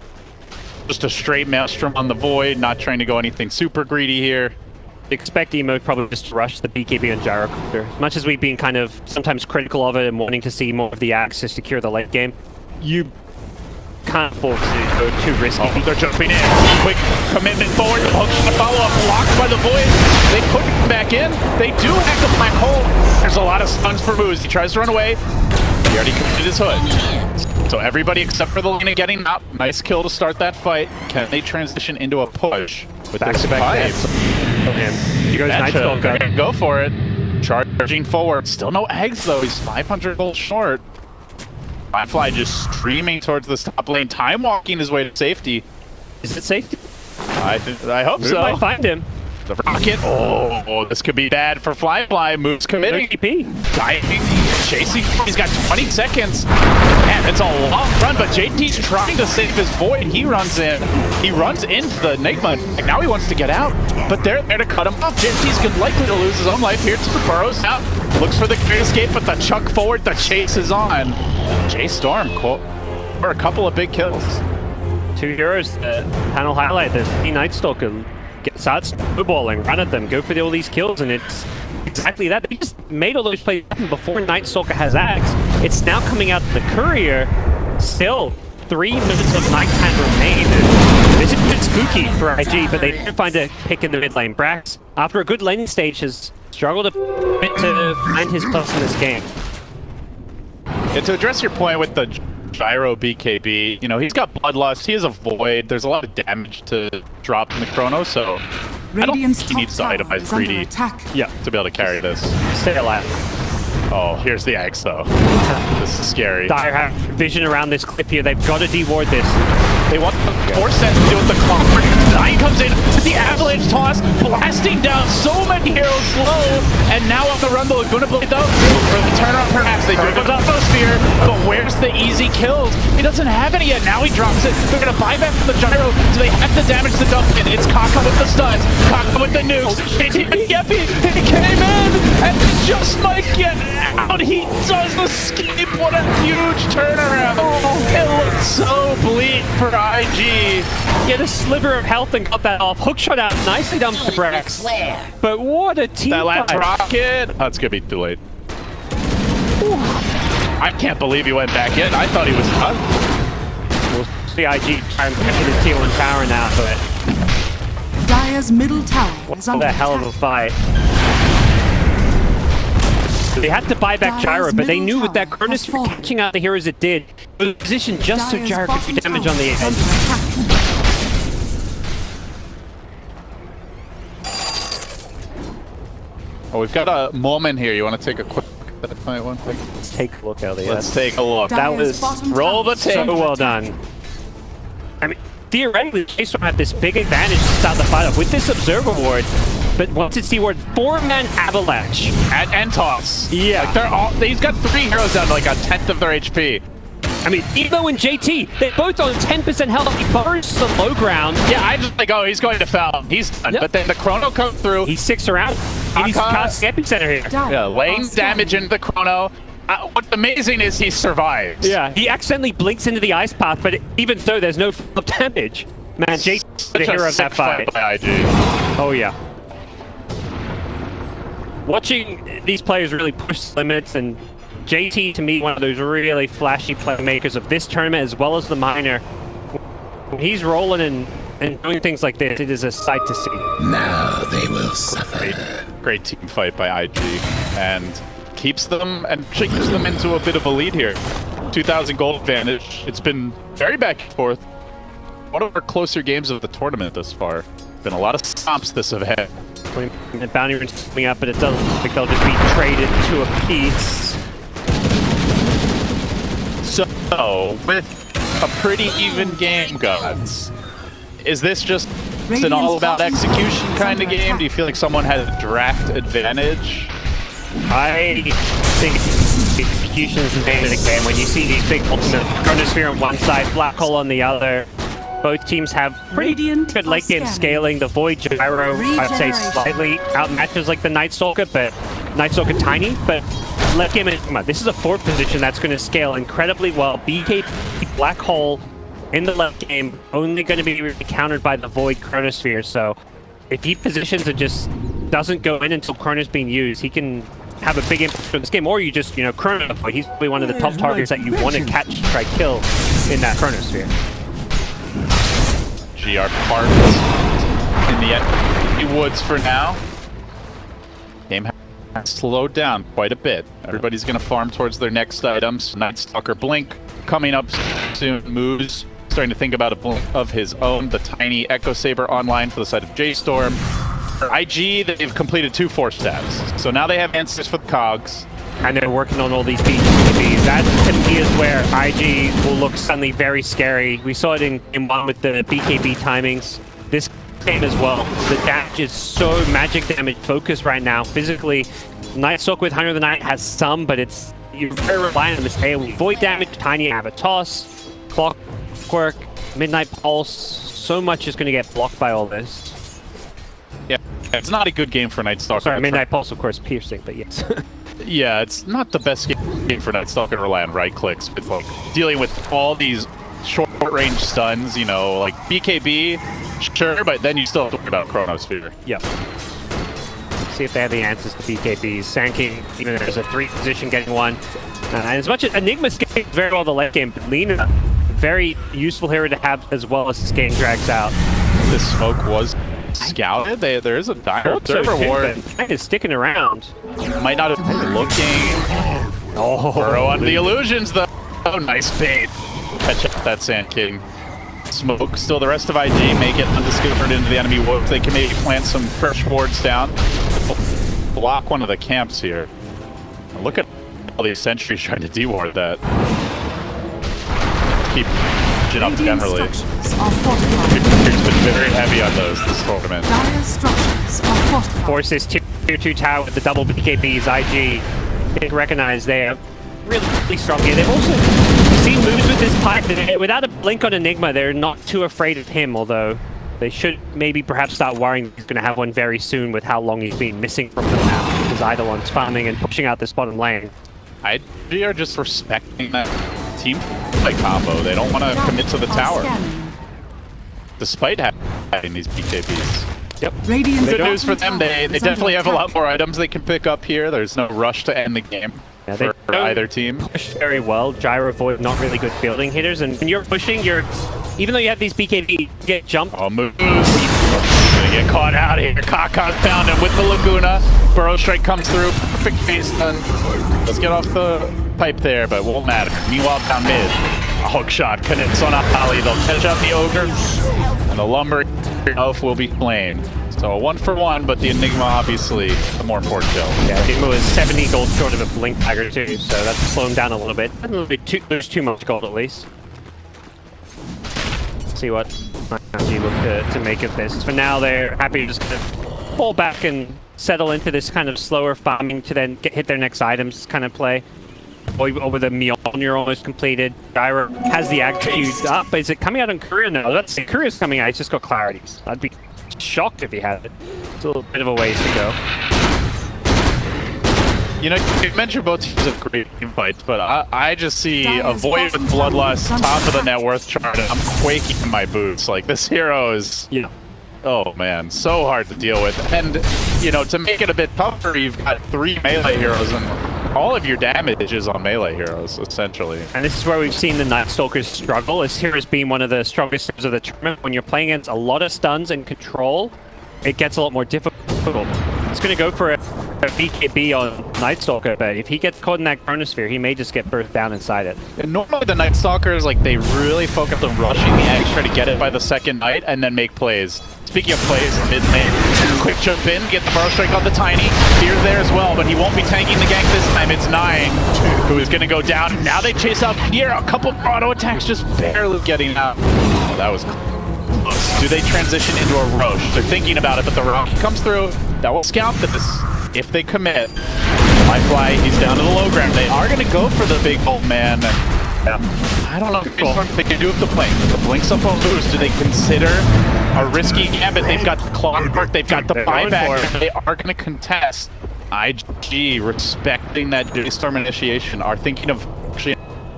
Just a straight Maelstrom on the Void, not trying to go anything super greedy here. Expect Emo probably just to rush the BKB and Gyrocopter. As much as we've been kind of sometimes critical of it and wanting to see more of the Axe to secure the late game, you can't afford to go too risky. Oh, they're jumping in. Quick commitment forward. The hook's follow-up blocked by the Void. They put him back in. They do hack the Black Hole. There's a lot of stuns for Moose. He tries to run away. He already committed his hood. So everybody except for the Lena getting up. Nice kill to start that fight. Can they transition into a push with back-to-back hits? He goes Night Stalker. Go for it. Charging forward. Still no eggs though. He's 500 gold short. Firefly just streaming towards this top lane, time walking his way to safety. Is it safety? I hope so. I find him. The rocket. Oh, this could be bad for Firefly. Moves committing. Diving, chasing. He's got 20 seconds. Man, it's a long run, but JT's trying to save his Void. He runs in. He runs into the Enigma. And now he wants to get out, but they're there to cut him off. JT's likely to lose his own life here to the burrows out. Looks for the great escape, but the chuck forward, the chase is on. J.Storm, for a couple of big kills. 2 heroes, panel highlight, the Night Stalker starts snowballing, run at them, go for all these kills, and it's exactly that. They just made all those plays happen before Night Stalker has Axe. It's now coming out to the Courier. Still, 3 minutes of nighttime remain. It's a bit spooky for IG, but they did find a pick in the mid lane. Brax, after a good laning stage, has struggled to find his place in this game. And to address your point with the Gyro BKB, you know, he's got Bloodlust, he has a Void, there's a lot of damage to drop in the Chrono, so I don't think he needs to itemize greedy to be able to carry this. Stay alive. Oh, here's the Axe though. This is scary. Dire have vision around this cliff here, they've got to deward this. They want the force set to do with the Clockwork. Nine comes in with the avalanche toss, blasting down so many heroes low. And now on the run, the Laguna Blade though, for the turnaround perhaps. They dribble off the sphere, but where's the easy kills? He doesn't have any yet. Now he drops it. They're going to buy back from the Gyro. Do they have the damage to dump in? It's Kaka with the stuns, Kaka with the nukes. Yeppy, he came in and just might get out. He does escape. What a huge turnaround. It looks so bleak for IG. He had a sliver of health and got that off. Hookshot out, nicely done for Brax. But what a team that last fight. rocket. Oh, it's gonna be too late. I can't believe he went back in. I thought he was done. We'll see IG try and get to the tier 1 tower now, but Dire's middle tower is What under a hell of a attack. fight. They had to buy back Gyro, but they knew with that Middle tower has Chronosphere fallen. catching out the heroes it did, it was positioned just so Dire's Gyro could do bottom damage on the tower is edge. under attack. Oh, we've got a moment here. You want to take a quick one? Let's take a look, Elliot. Let's take a look. That Dire's was bottom roll tower the is tape. under so well attack. done. I mean, theoretically, J.Storm had this big advantage to start the fight off with this Observer Ward, but once it's Ward, 4-man Avalanche. And toss. Yeah. Like he's got 3 heroes down to like a 10th of their HP. I mean, Evo and JT, they're both on 10% health. He burns to the low ground. Yeah, I just like, oh, he's going to foul. He's done. Yep. But then the Chrono comes through. He sticks around. And he's casting Epicenter here. Yeah, laying Are damage scanning. into the Chrono. What's amazing is he survives. Yeah, he accidentally blinks into the ice path, but even so, there's no damage. Man, JT's Such the a hero of sick that fight. by IG. Oh, yeah. Watching these players really push the limits, and JT, to me, one of those really flashy playmakers of this tournament, as well as the minor. When he's rolling and doing things like this, it is a sight to see. Now they will suffer. Great team fight by IG. And keeps them into a bit of a lead here. 2,000 gold advantage. It's been very back and forth. One of our closer games of the tournament thus far. Been a lot of stomps this event. The bounty rune's coming up, but it doesn't look like they'll just be traded to a piece. So, with a pretty even game, guys, is this just an all-about execution kind of game? Do you feel like someone has a draft advantage? I think execution is the name of the game. When you see these big ultimate Chronosphere on one side, Black Hole on the other, both teams have pretty Radiant good late game scanning. scaling. The Void Gyro, I'd say, Regeneration. slightly outmatches like the Night Stalker, but Night Stalker tiny. But late game Enigma, this is a 4th position that's going to scale incredibly well. BKB Black Hole in the late game only going to be countered by the Void Chronosphere. So if he positions and just doesn't go in until Chrono's being used, he can have a big impact on this game. Or you just, Chrono Void. He's probably one of the top targets that you want to catch, try kill in that Chronosphere. GR parked in the woods for now. Game has slowed down quite a bit. Everybody's going to farm towards their next items. Night Stalker Blink coming up soon. Moves starting to think about a blink of his own. The tiny Echo Saber online for the side of J.Storm. For IG, they've completed 2 force stabs. So now they have answers for the cogs. And they're working on all these BKBs. That to me is where IG will look suddenly very scary. We saw it in 1 with the BKB timings. This game as well. The damage is so magic damage focused right now. Physically, Night Stalker with Hunter of the Night has some, but you're very reliant on this AoE. Void damage, tiny have a toss, Clockwork, Midnight Pulse. So much is going to get blocked by all this. Yeah, it's not a good game for Night Stalker. Sorry, Midnight Pulse, of course, piercing, but yes. Yeah, it's not the best game for Night Stalker to rely on right clicks with like dealing with all these short range stuns, like BKB, sure, but then you still have to worry about Chronosphere. Yep. See if they have the answers to BKBs. Sanking, even there's a 3 position getting one. And as much as Enigma skates very well the late game, but Lena, very useful hero to have as well as this game drags out. This smoke was scouted. There is a dire observer ward. Knight is sticking around. Might not have been looking. Oh, Burrow on the illusions though. Oh, nice bait. Catch up that Sand King. Smoke. Still the rest of IG make it undiscovered into the enemy woods. They can maybe plant some fresh wards down. Block one of the camps here. Look at all these sentries trying to deward that. Keep up generally. Radiant structures are fortified. It's been very heavy on those this tournament. Dire structures are fortified. forces tier 2 tower with the double BKBs. IG didn't recognize they are really strong here. They've also seen moves with this pipe. Without a blink on Enigma, they're not too afraid of him, although they should maybe perhaps start worrying he's going to have one very soon with how long he's been missing from them now, because Eidolon's farming and pushing out this bottom lane. IG are just respecting that team fight combo. They don't want to commit to the tower, despite having these BKBs. Yep. Radiant Good news for them. They is definitely under have a lot attack. more items they can pick up here. There's no rush to end the game Yeah, they for either team. push very well. Gyro Void, not really good building hitters, and when you're pushing, even though you have these BKB, you get jumped. Oh, moves. Gonna get caught out here. Kaka's found him with the Laguna. Burrow Strike comes through. Perfect face stun. Let's get off the pipe there, but won't matter. Meanwhile, down mid. A hook shot connects on a Holly. They'll catch out the Ogre. And the Lumber Elf will be flamed. So a 1-for-1, but the Enigma obviously the more important kill. Yeah, Enigma was 70 gold short of a Blink Dagger too, so that's slowing down a little bit. There's too much gold at least. Let's see what you look to make of this. For now, they're happy to just kind of pull back and settle into this kind of slower farming to then hit their next items kind of play. Over the Mjolnir almost completed. Gyro has the Ag queued up. Is it coming out on Courier now? That's Courier's coming out. He's just got clarities. I'd be shocked if he had it. It's a little bit of a ways to go. You know, you mentioned both teams have great team fights, but I just see a Void with Bloodlust, top of the net worth chart, and I'm quaking in my boots. Like, this hero is... Yeah. Oh man, so hard to deal with. And, you know, to make it a bit tougher, you've got 3 melee heroes, and all of your damage is on melee heroes, essentially. And this is where we've seen the Night Stalkers struggle, as here has been one of the strongest teams of the tournament. When you're playing against a lot of stuns and control, it gets a lot more difficult. It's going to go for a BKB on Night Stalker, but if he gets caught in that Chronosphere, he may just get burst down inside it. And normally the Night Stalkers, like, they really focus on rushing the egg, try to get it by the second night, and then make plays. Speaking of plays, mid lane, quick jump in, get the Burrow Strike on the Tiny. Fear's there as well, but he won't be tanking the gank this time. It's 9 who is going to go down. Now they chase out here, a couple auto attacks just barely getting out. Oh, that was close. Do they transition into a Roche? They're thinking about it, but the Roche comes through. That will scout this. If they commit, Fly, he's down to the low ground. They are going to go for the big old man. I don't know if they can do with the blink. The blink's up on boost. Do they consider a risky gambit? They've got the clockwork, they've got the buyback. They are going to contest. IG, respecting that J.Storm initiation, are thinking of actually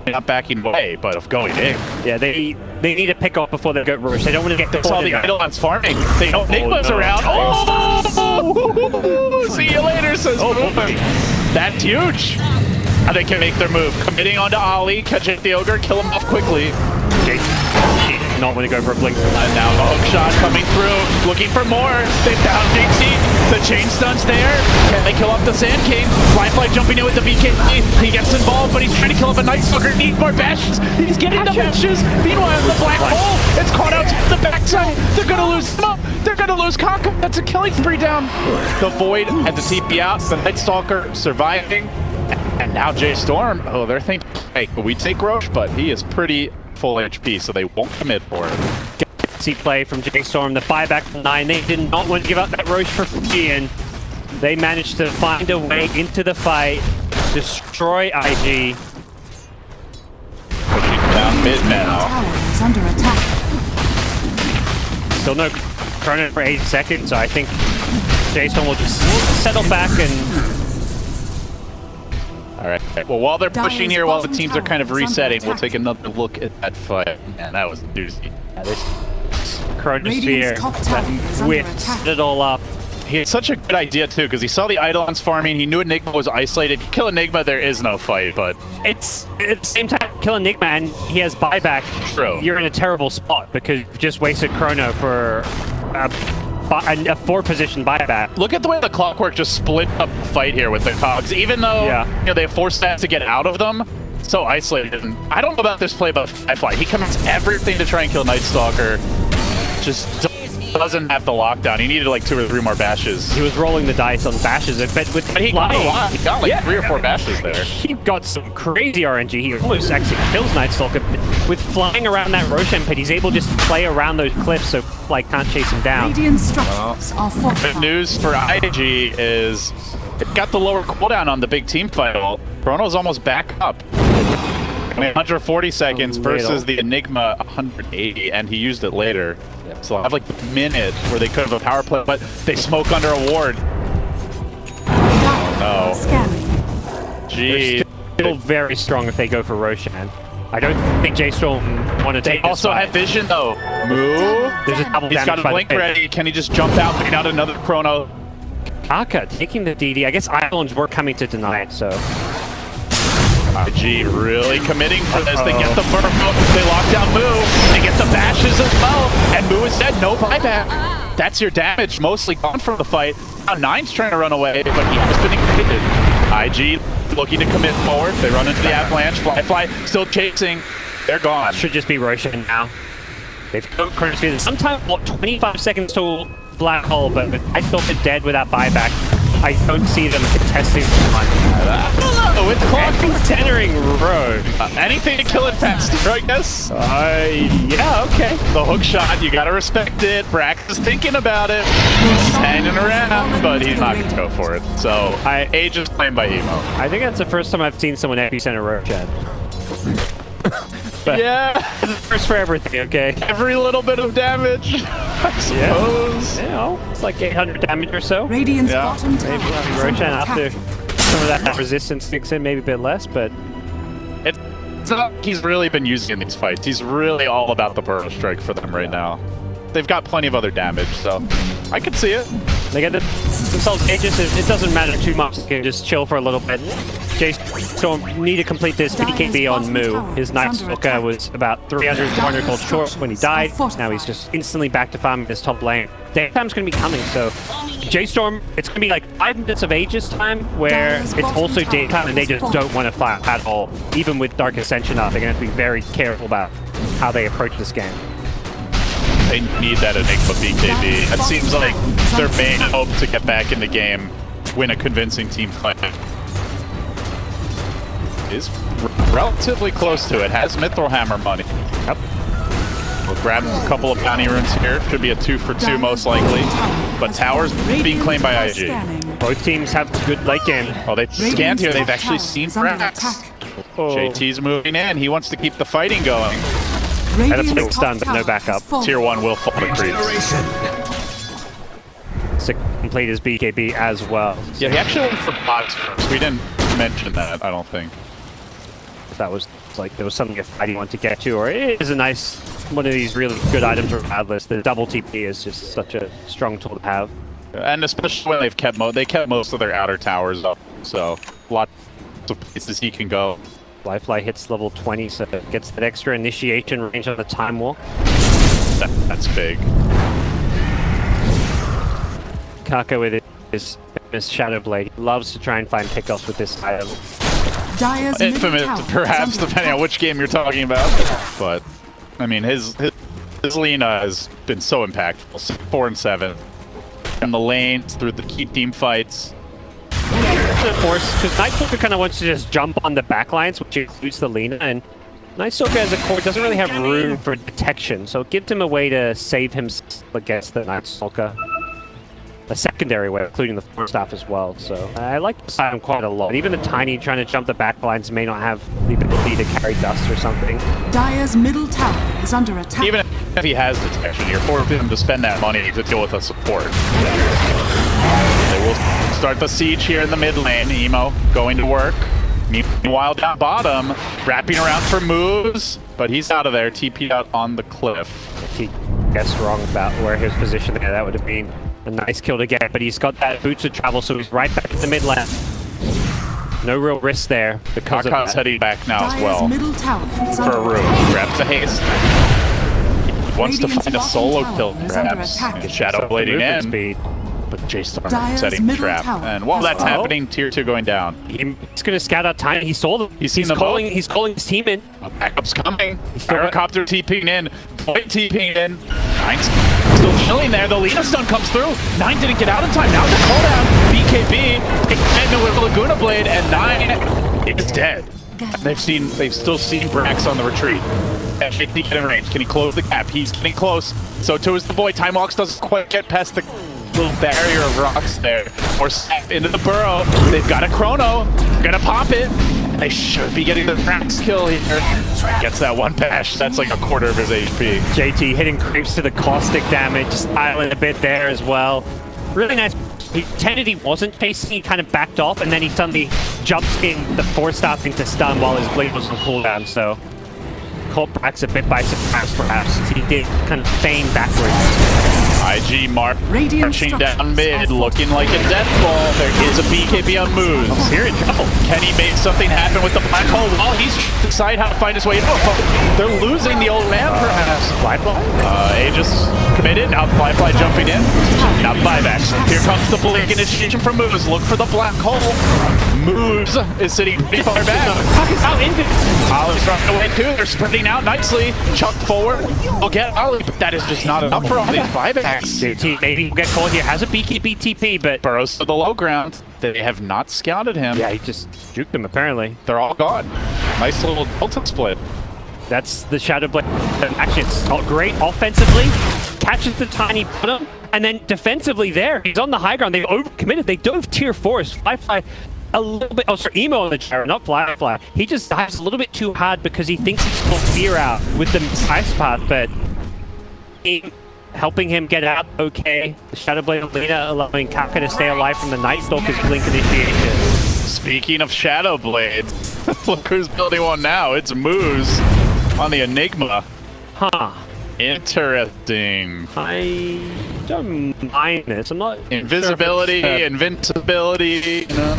not backing away, but of going in. Yeah, they need to pick off before they get rushed. They don't want to get Saw the Eidolon's farming. They know Enigma's around. Oh! See you later, says That's huge. How they can make their move. Committing onto Ollie, catch the Ogre, kill him off quickly. Not want to go for a blink. And now the hook shot coming through, looking for more. They found JT. The chain stun's there. Can they kill off the Sand King? Fly jumping in with the BKB. He gets involved, but he's trying to kill off a Night Stalker. Needs more bashes. He's getting the bashes. Meanwhile, the black hole. It's caught out to the backside. They're going to lose him up. They're going to lose Kaka. That's a killing spree down. The Void had the TP out. The Night Stalker surviving. And now J.Storm. Oh, they're thinking, hey, we take Roche, but he is pretty full HP, so they won't commit for it. See play from J.Storm, the buyback from 9. They did not want to give up that Roche for free, and they managed to find a way into the fight, destroy IG. Pushing down mid now. Tower is under attack. Still no Chrono for 8 seconds, so I think J.Storm will just settle back and... Alright, well, while they're pushing here, while the teams are kind of resetting, we'll take another look at that fight. Man, that was doozy. Yeah, this Chronosphere that whipped it all up. He had such a good idea, too, because he saw the Eidolons farming, he knew Enigma was isolated. Kill Enigma, there is no fight, but... It's at the same time, kill Enigma and he has buyback. True. You're in a terrible spot because you've just wasted Chrono for a 4-position buyback. Look at the way the Clockwork just split up the fight here with the cogs, even though you know, they have 4 stats to get out of them. So isolated. And I don't know about this play about Fly. He commits everything to try and kill Night Stalker. Just doesn't have the lockdown. He needed like 2 or 3 more bashes. He was rolling the dice on bashes, but he got a lot. He got like 3 or 4 bashes there. He got some crazy RNG. He almost actually kills Night Stalker. With flying around that Roshan pit, he's able to just play around those cliffs so like can't chase him down. Radiant structures are fortified. Good news for IG is it got the lower cooldown on the big team fight. Chrono's almost back up. 140 seconds versus the Enigma 180, and he used it later. So I have like a minute where they could have a power play, but they smoke under a ward. Oh no. Gee. Still very strong if they go for Roshan. I don't think J.Storm want to take this also fight. have vision though. Move. There's a double He's got a blink ready. Can he just jump out, pick out another Chrono? Kaka taking the DD. I guess Islands were coming to deny it, so. IG really committing for this. They get the burn, they lock down Moo, they get the bashes as well, and Moo is dead, no buyback. That's your damage, mostly gone from the fight. Now Nine's trying to run away, but he has been ignited. IG looking to commit forward. They run into the avalanche. Fly still chasing. They're gone. Should just be Roshan now. They've got Chronos Speed. Sometimes, what, 25 seconds till Black Hole, but I thought they're dead without buyback. I don't see them contesting one. Oh, it's clock. Centering road. Anything to kill it faster, I guess. Yeah, okay. The hook shot, you gotta respect it. Brax is thinking about it. He's hanging around, but he's not gonna go for it. So, Age is playing by Emo. I think that's the first time I've seen someone epicenter road, Chad. Yeah. First for everything, okay? Every little bit of damage, I suppose. Yeah. You know, it's like 800 damage or so. Radiant's Yeah. bottom tower Maybe is Roshan under after attack. some of that resistance kicks in, maybe a bit less, but It's not like he's really been using in these fights. He's really all about the burrow strike for them right now. They've got plenty of other damage, so I could see it. they get themselves Aegis. It doesn't matter too much. They can just chill for a little bit. J.Storm need to complete this BKB on Moo. His Night Stalker was about 300, 400 gold short when he died. Now he's just instantly back to farming this top lane. Daytime's going to be coming, so J.Storm, it's going to be like 5 minutes of Aegis time where it's also daytime and they just don't want to fight at all. Even with Dark Ascension up, they're going to have to be very careful about how they approach this game. They need that Enigma BKB. That seems like their main hope to get back in the game, win a convincing team fight. Is relatively close to it. Has Mithril Hammer money. Yep. We'll grab a couple of bounty runes here. Should be a 2 for 2 most likely. But Tower's being claimed by IG. Both teams have good late game. Oh, they scanned here. They've actually seen Brax. Oh. JT's moving in. He wants to keep the fighting going. And it's been stunned, but no backup. Tier 1 will fall to creeps. To complete his BKB as well. Yeah, he actually went for bots first. We didn't mention that, I don't think. That was like there was something a fight he wanted to get to, or it is a nice one of these really good items regardless. The double TP is just such a strong tool to have. And especially when they've kept most of their outer towers up, so lots of places he can go. Fly hits level 20, so it gets that extra initiation range on the Time Walk. That's big. Kaka with his Shadow Blade loves to try and find pickoffs with this item. Dire's Infamous, middle tower perhaps, is under depending on attack. which game you're talking about. But, I mean, his Lina has been so impactful. 4 and 7. In the lanes, through the key team fights. Of course, because Night Stalker kind of wants to just jump on the backlines, which includes the Lina, and Night Stalker as a core doesn't really have room for detection, so it gives him a way to save himself against the Night Stalker. A secondary way, including the Force Staff as well, so I like this item quite a lot. Even the Tiny trying to jump the backlines may not have the ability to carry dust or something. Dire's middle tower is under attack. Even if he has detection, you're forcing him to spend that money to deal with a support. They will start the siege here in the mid lane. Emo going to work. Meanwhile, down bottom, wrapping around for moves, but he's out of there, TP'd out on the cliff. He guessed wrong about where his position there. That would have been a nice kill to get, but he's got that boots of travel, so he's right back in the mid lane. No real risk there because of Kaka's that. heading back now as Dire's well middle tower is for under a room. attack. Grabs the haste. Wants to Radiant's find a bottom solo tower kill, is under perhaps. attack. Shadow So blading movement in, speed. but J.Storm Dire's setting the middle trap. tower And while is that's under happening, tier 2 going down. He's going to scout out time. He saw them. He's seen them both. He's calling his team in. Backup's coming. still got- Gyrocopter TPing in. Void TPing in. Nine's still chilling there. The Lina stun comes through. Nine didn't get out in time. Now the cooldown. BKB. Ignited with Laguna Blade, and Nine is dead. They've still seen Brax on the retreat. And JT get in range. Can he close the gap? He's getting close. So too is the Void. Time Walks doesn't quite get past the little barrier of rocks there. Or snap into the burrow. They've got a chrono. Gonna pop it. They should be getting the Brax kill here. Gets that one bash. That's like a quarter of his HP. JT hitting creeps to the caustic damage, styling a bit there as well. Really nice. He pretended he wasn't chasing, he kind of backed off, and then he suddenly jumps in the Force Staff into stun while his blade was on cooldown, so caught Brax a bit by surprise perhaps, since he did kind of feign backwards. IG Radiant marching down structures mid, are looking like a death ball. There is a BKB on moves. Here in trouble. Can he make something happen with the black hole while he's decide how to find his way? Oh, they're losing the old man, perhaps. Flyfly? Aegis committed. Now Flyfly jumping in. Now buybacks. Here comes the blink initiation from Moose. Look for the black hole. Moose is sitting pretty far back. Out Invictus. Ollie's running away too. They're spreading out nicely. Chuck forward. We'll get Ollie, but that is just not enough for all these buybacks. JT maybe will get caught here. Has a BKB TP, but Burrows to the low ground. They have not scouted him. yeah, he just juked him apparently. They're all gone. Nice little delta split. That's the Shadow Blade. Actually, it's not great offensively. Catches the tiny bottom, and then defensively there, he's on the high ground. They've overcommitted. They dove tier 4s. Flyfly a little bit. Oh, sorry, Emo on the gyro, not Flyfly. He just dives a little bit too hard because he thinks he's got fear out with the ice path, but helping him get out okay. The Shadow Blade Alina allowing Kaka to stay alive from the Night Stalker's blink initiation. Speaking of Shadow Blades, look who's building one now. It's Moose on the Enigma. Huh. Interesting. I don't mind this. I'm not Invisibility, sure if invincibility. No.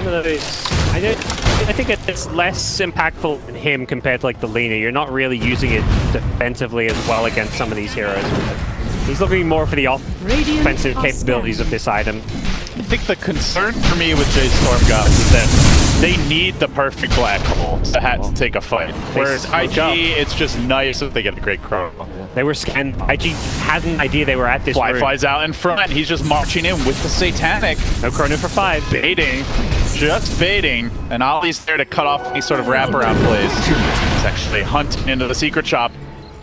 one of those. I think it's less impactful than him compared to like the Lina. You're not really using it defensively as well against some of these heroes. He's looking more for the offensive capabilities of this item. I think the concern for me with J.Storm guys is that they need the perfect black hole to take a fight. Whereas IG, it's just nice if they get a great chrono. They were scanned. IG had an idea they were at this Flyfly's out in front. He's just marching in with the Satanic. No chrono for 5. Baiting. Just baiting. And Ollie's there to cut off any sort of wraparound plays. He's actually hunting into the secret shop.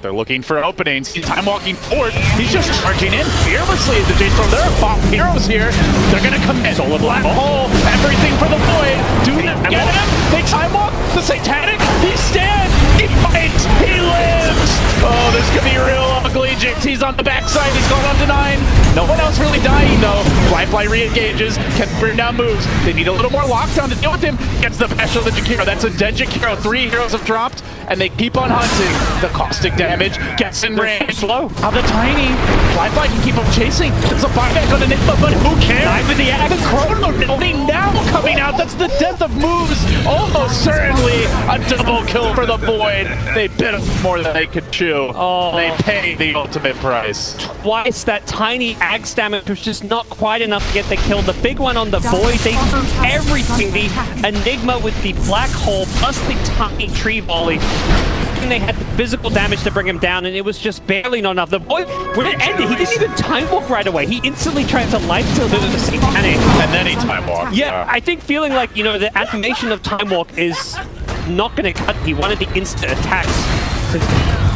They're looking for openings. He's time walking forward. He's just charging in fearlessly into J.Storm. There are 5 heroes here. They're going to commit. Soul of Black Hole. Everything for the Void. Do they get him? They time walk. The Satanic. He stands. He fights. He lives. Oh, this could be real ugly. JT's on the backside. He's gone on to 9. No one else really dying, though. Flyfly re-engages. Can bring down moves. They need a little more lockdown to deal with him. Gets the bash of the Jakiro. That's a dead Jakiro. 3 heroes have dropped, and they keep on hunting. The caustic damage gets in range. Slow. How the tiny Flyfly can keep on chasing. It's a buyback on Enigma, but who cares? The chrono now coming out. That's the death of moves. Almost certainly a double kill for the Void. They bit more than they could chew. Oh. They paid the ultimate price. Twice that tiny axe damage was just not quite enough to get the kill. The big one on the Void, they did everything. The Enigma with the black hole plus the tiny tree volley. And they had the physical damage to bring him down, and it was just barely not enough. The Void, when it ended, he didn't even time walk right away. He instantly tried to life tilt into the Satanic. And then he time walked. Yeah, I think feeling like, you know, the animation of time walk is not going to cut. He wanted the instant attacks.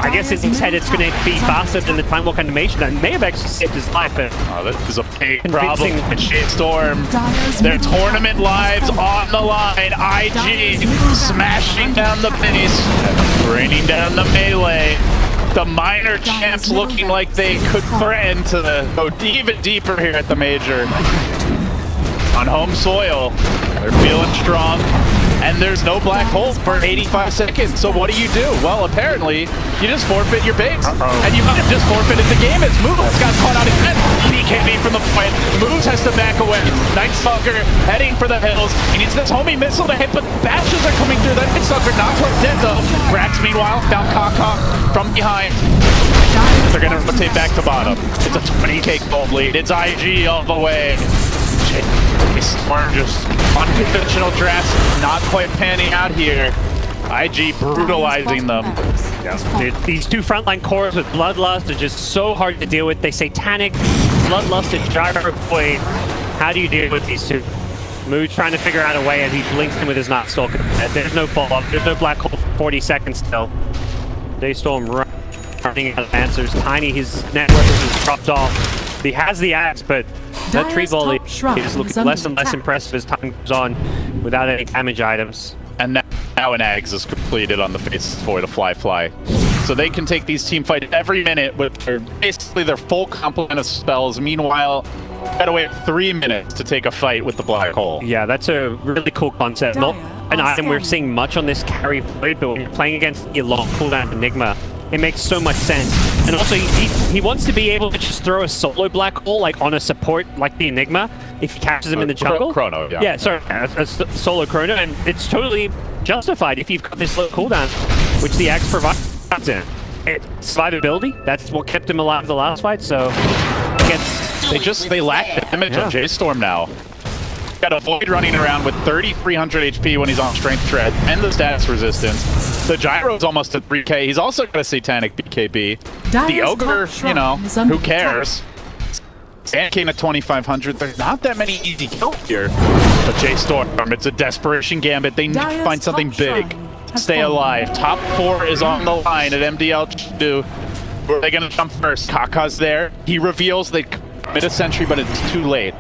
I guess in his head it's going to be faster than the time walk animation. That may have actually saved his life. But this is a big problem with J.Storm. Their tournament lives on the line. IG smashing down the base, raining down the melee. The minor champs looking like they could threaten to go even deeper here at the major. On home soil, they're feeling strong. And there's no black hole for 85 seconds. So what do? Well, apparently, you just forfeit your base. And you might have just forfeited the game as Moves got caught out again. BKB from the point. Moves has to back away. Night Stalker heading for the hills. He needs this homie missile to hit, but bashes are coming through. That Night Stalker not quite dead though. Brax, meanwhile, down Kaka from behind. They're going to rotate back to bottom. It's a 20k gold lead. It's IG all the way. Smart, just unconventional drafts, not quite panning out here. IG brutalizing them. Yeah. These 2 frontline cores with Bloodlust are just so hard to deal with. They Satanic, Bloodlust, and Gyro Void. How do you deal with these 2? Mood trying to figure out a way as he blinks him with his Night Stalker. There's no follow-up. There's no black hole for 40 seconds still. J.Storm running out of answers. Tiny, his network has dropped off. He has the axe, but that tree volley is looking less and less impressive as time goes on without any damage items. And now an Ags is completed on the faces for the Flyfly. So they can take these team fights every minute with basically their full complement of spells. Meanwhile, gotta wait 3 minutes to take a fight with the black hole. Yeah, that's a really cool concept. Not an item we're seeing much on this carry Void, but when you're playing against a long cooldown Enigma, it makes so much sense. And also, he wants to be able to just throw a solo black hole like on a support like the Enigma if he catches him in the jungle. Chrono, yeah. Yeah, sorry, a solo Chrono, and it's totally justified if you've got this low cooldown, which the Axe provides in. Survivability, that's what kept him alive the last fight, so they lack damage on J.Storm now. Got a Void running around with 3,300 HP when he's on Strength Tread, and the status resistance. The Gyro's almost at 3k. He's also got a Satanic BKB. The Ogre, you know, who cares? Sand King at 2,500. There's not that many easy kills here. But J.Storm, it's a desperation gambit. They need to find something big. Stay alive. Top 4 is on the line at Mdl Chengdu. Where are they going to jump first? Kaka's there. He reveals they commit a sentry, but it's too late.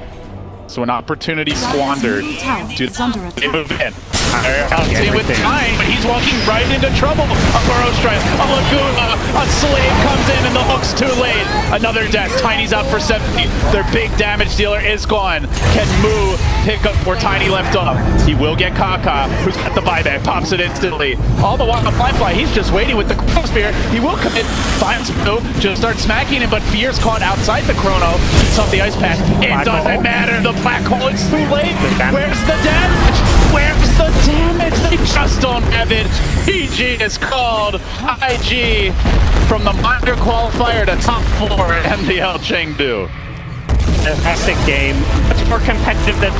So an opportunity squandered. They move in. With time, but he's walking right into trouble. A Burrow Strike, a Laguna, a Slave comes in and the hook's too late. Another death. Tiny's out for 70. Their big damage dealer is gone. Can Moo pick up where Tiny left off? He will get Kaka, who's got the buyback, pops it instantly. All the while, Fly, he's just waiting with the Chrono Spear. He will commit, finds Moo, just starts smacking him, but Fear's caught outside the Chrono. He's off the ice pack. It doesn't matter. The black hole, it's too late. Where's the damage? Where's the damage? They just don't have it. PG is called. IG from the minor qualifier to top 4 at Mdl Chengdu. Fantastic game. Much more competitive than